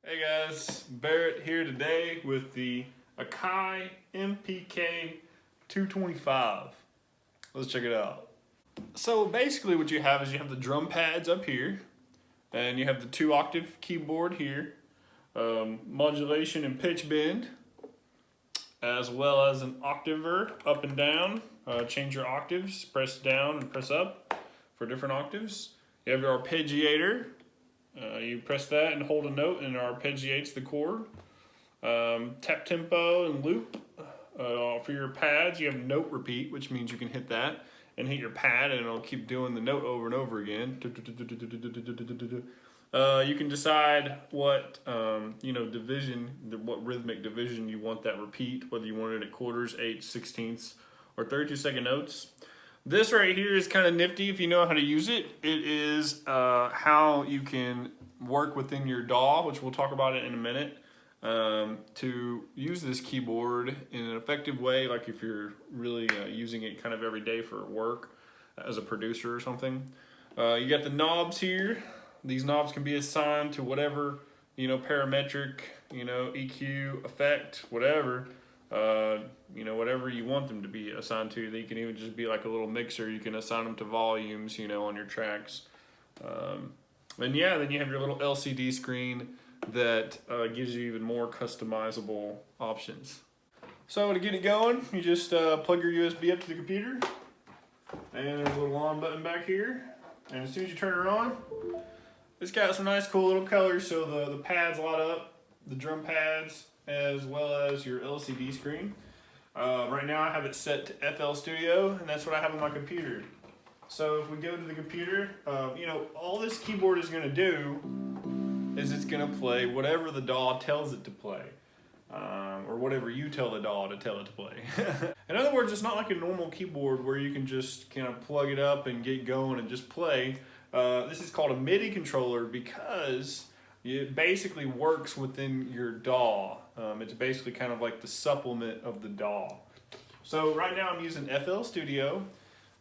Hey guys, Barrett here today with the Akai MPK 225. Let's check it out. So basically what you have is you have the drum pads up here, and you have the 2-octave keyboard here, modulation and pitch bend, as well as an octaver up and down. Change your octaves, press down and press up for different octaves. You have your arpeggiator. You press that and hold a note and it arpeggiates the chord. Tap tempo and loop. For your pads, you have note repeat, which means you can hit that and hit your pad and it'll keep doing the note over and over again. You can decide what division, what rhythmic division you want that repeat, whether you want it at quarters, eighths, sixteenths, or 32-second notes. This right here is kind of nifty if you know how to use it. It is how you can work within your DAW, which we'll talk about it in a minute, to use this keyboard in an effective way, like if you're really using it kind of every day for work as a producer or something. You got the knobs here. These knobs can be assigned to whatever, parametric, EQ, effect, whatever. Whatever you want them to be assigned to. They can even just be like a little mixer. You can assign them to volumes, on your tracks. And yeah, then you have your little LCD screen that gives you even more customizable options. So to get it going, you just plug your USB up to the computer, and there's a little on button back here. And as soon as you turn it on, it's got some nice cool little colors. So the pads light up, the drum pads, as well as your LCD screen. Right now I have it set to FL Studio, and that's what I have on my computer. So if we go to the computer, all this keyboard is going to do is it's going to play whatever the DAW tells it to play, or whatever you tell the DAW to tell it to play. In other words, it's not like a normal keyboard where you can just kind of plug it up and get going and just play. This is called a MIDI controller because it basically works within your DAW. It's basically kind of like the supplement of the DAW. So right now I'm using FL Studio,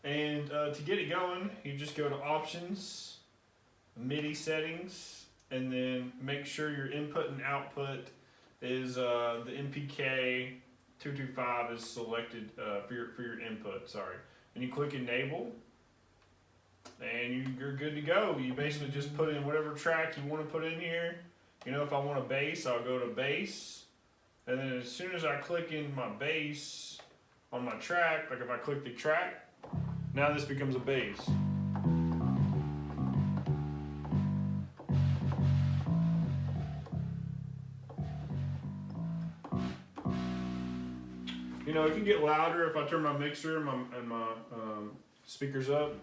and to get it going, you just go to Options, MIDI Settings, and then make sure your input and output is the MPK 225 is selected for your input. Sorry, and you click Enable. And you're good to go. You basically just put in whatever track you want to put in here. If I want a bass, I'll go to bass. And then as soon as I click in my bass on my track, like if I click the track, now this becomes a bass. It can get louder if I turn my mixer and my speakers up.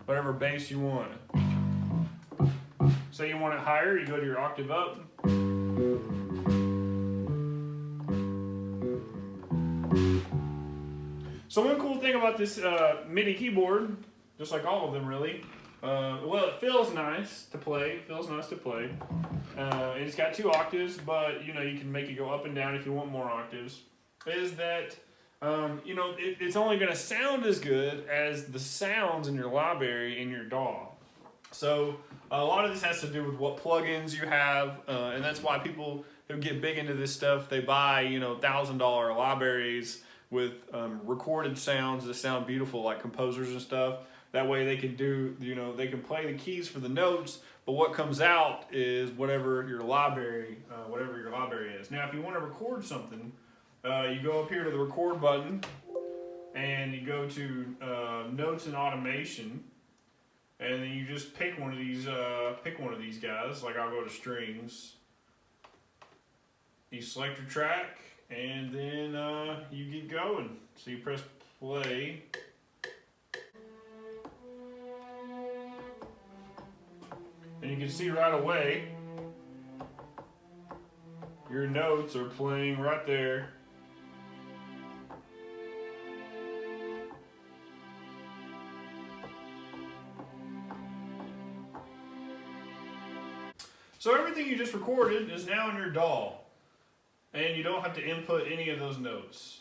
Whatever bass you want. Say you want it higher, you go to your octave up. So one cool thing about this MIDI keyboard, just like all of them really, it feels nice to play. It's got 2 octaves, but you can make it go up and down if you want more octaves. Is that it's only going to sound as good as the sounds in your library in your DAW. So a lot of this has to do with what plugins you have, and that's why people who get big into this stuff, they buy $1,000 libraries with recorded sounds that sound beautiful, like composers and stuff. That way they can do, they can play the keys for the notes, but what comes out is whatever your library is. Now, if you want to record something, you go up here to the record button, and you go to notes and automation, and then you just pick one of these guys. Like I'll go to strings. You select your track, and then you get going. So you press play. And you can see right away your notes are playing right there. So everything you just recorded is now in your DAW, and you don't have to input any of those notes.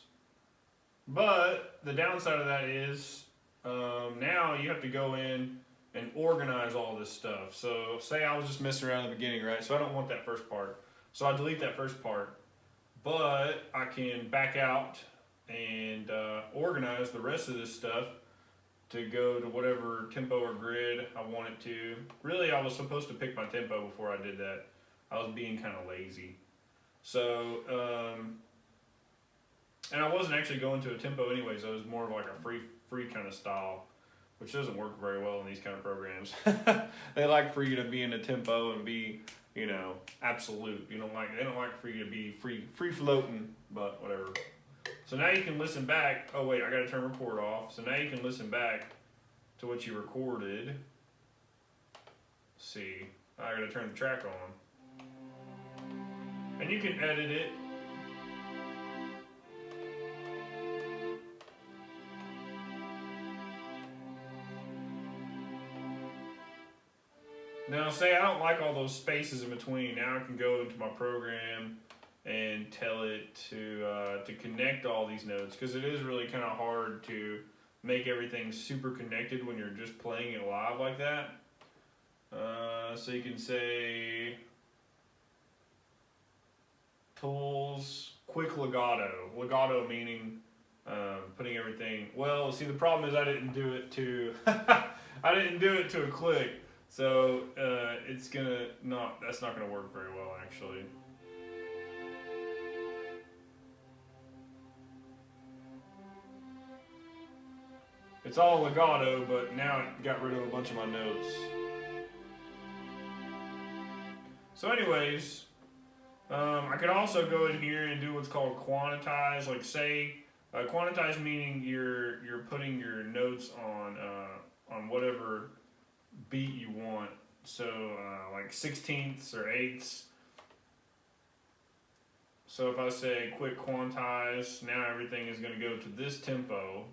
But the downside of that is now you have to go in and organize all this stuff. So say I was just messing around in the beginning, right? So I don't want that first part. So I delete that first part. But I can back out and organize the rest of this stuff to go to whatever tempo or grid I want it to. Really, I was supposed to pick my tempo before I did that. I was being kind of lazy. So, and I wasn't actually going to a tempo anyways. I was more of like a free kind of style, which doesn't work very well in these kind of programs. They like for you to be in a tempo and be, you know, absolute. They don't like for you to be free floating, but whatever. So now you can listen back. Oh wait, I gotta turn record off. So now you can listen back to what you recorded. Let's see, I gotta turn the track on. And you can edit it. Now say I don't like all those spaces in between. Now I can go into my program and tell it to connect all these notes, because it is really kind of hard to make everything super connected when you're just playing it live like that. So you can say tools, quick legato. Legato meaning putting everything. Well, see, the problem is I didn't do it to I didn't do it to a click, so it's gonna not. That's not gonna work very well actually. It's all legato, but now it got rid of a bunch of my notes. So anyways, I could also go in here and do what's called quantize. Like say, quantize meaning you're putting your notes on whatever beat you want. So like 16ths or 8ths. So if I say quick quantize, now everything is going to go to this tempo.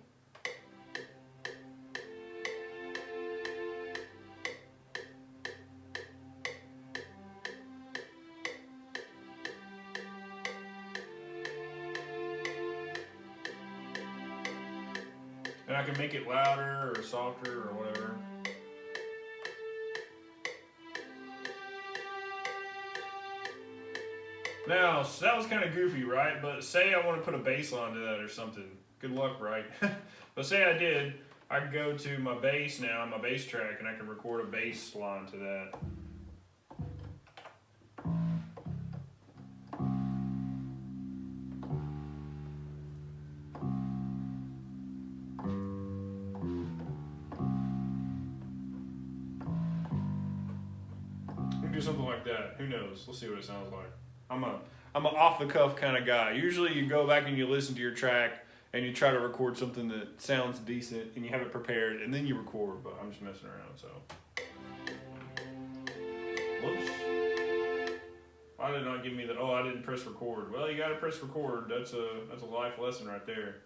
And I can make it louder or softer or whatever. Now, so that was kind of goofy, right? But say I want to put a bass line to that or something. Good luck, right? But say I did, I can go to my bass now, my bass track, and I can record a bass line to that. Do something like that. Who knows? We'll see what it sounds like. I'm a off the cuff kind of guy. Usually you go back and you listen to your track and you try to record something that sounds decent and you have it prepared and then you record, but I'm just messing around, so. Whoops. Why did it not give me the, oh, I didn't press record. Well, you gotta press record. That's a life lesson right there.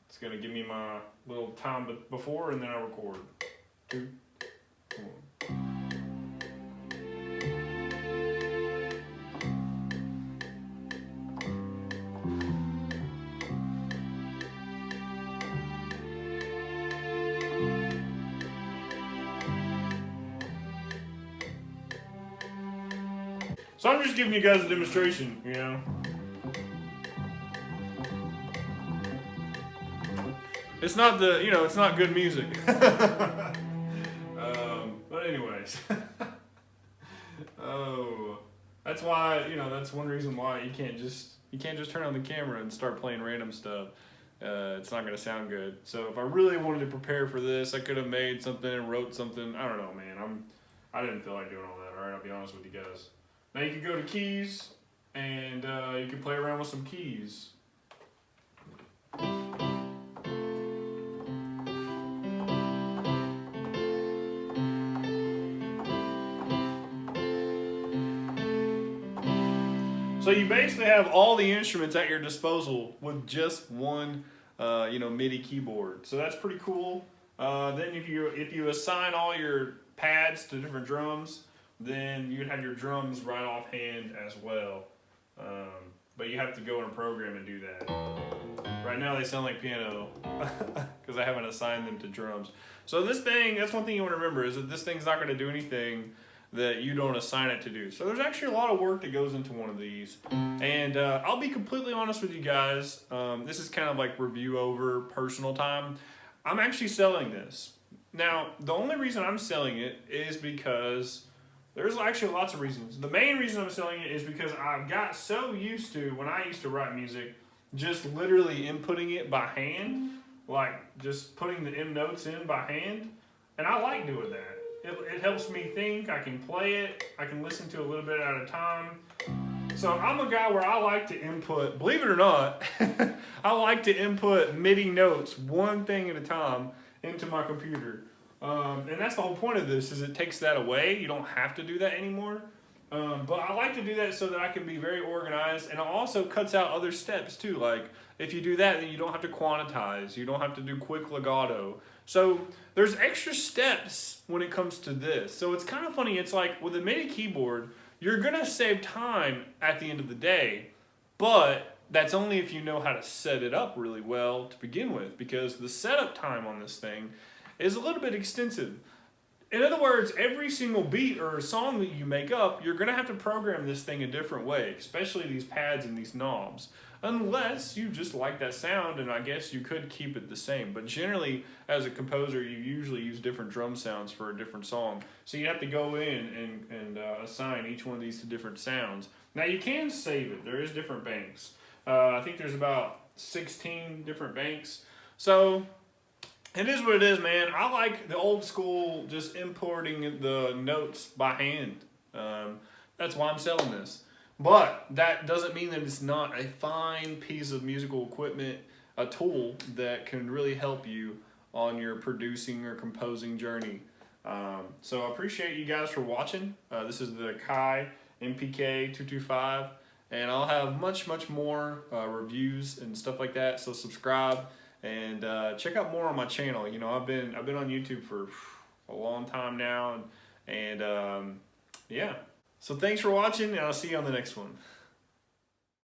It's gonna give me my little time before and then I record. 2, 1. So I'm just giving you guys a demonstration, you know. It's not it's not good music. But anyways. Oh, that's why, that's one reason why you can't just turn on the camera and start playing random stuff. It's not gonna sound good. So if I really wanted to prepare for this, I could have made something and wrote something. I don't know, man. I didn't feel like doing all that. All right, I'll be honest with you guys. Now you can go to keys, and you can play around with some keys. So you basically have all the instruments at your disposal with just one, MIDI keyboard. So that's pretty cool. Then if you assign all your pads to different drums, then you would have your drums right off hand as well. But you have to go in a program and do that. Right now they sound like piano because I haven't assigned them to drums. So this thing, that's one thing you want to remember, is that this thing's not going to do anything that you don't assign it to do. So there's actually a lot of work that goes into one of these. And I'll be completely honest with you guys. This is kind of like review over personal time. I'm actually selling this. Now, the only reason I'm selling it is because there's actually lots of reasons. The main reason I'm selling it is because I've got so used to, when I used to write music, just literally inputting it by hand, like just putting the M notes in by hand. And I like doing that. It helps me think, I can play it, I can listen to a little bit at a time. So I'm a guy where I like to input, believe it or not, I like to input MIDI notes one thing at a time into my computer. And that's the whole point of this, is it takes that away. You don't have to do that anymore. But I like to do that so that I can be very organized, and it also cuts out other steps too. Like if you do that, then you don't have to quantize, you don't have to do quick legato. So there's extra steps when it comes to this. So it's kind of funny, it's like with a MIDI keyboard, you're gonna save time at the end of the day, but that's only if you know how to set it up really well to begin with, because the setup time on this thing is a little bit extensive. In other words, every single beat or song that you make up, you're gonna have to program this thing a different way, especially these pads and these knobs. Unless you just like that sound, and I guess you could keep it the same. But generally, as a composer, you usually use different drum sounds for a different song. So you have to go in and assign each one of these to different sounds. Now you can save it. There is different banks. I think there's about 16 different banks. So it is what it is, man. I like the old school, just importing the notes by hand. That's why I'm selling this. But that doesn't mean that it's not a fine piece of musical equipment, a tool that can really help you on your producing or composing journey. So I appreciate you guys for watching. This is the Akai MPK 225, and I'll have much more reviews and stuff like that. So subscribe and check out more on my channel. You know, I've been on YouTube for a long time now, and yeah. So thanks for watching, and I'll see you on the next one.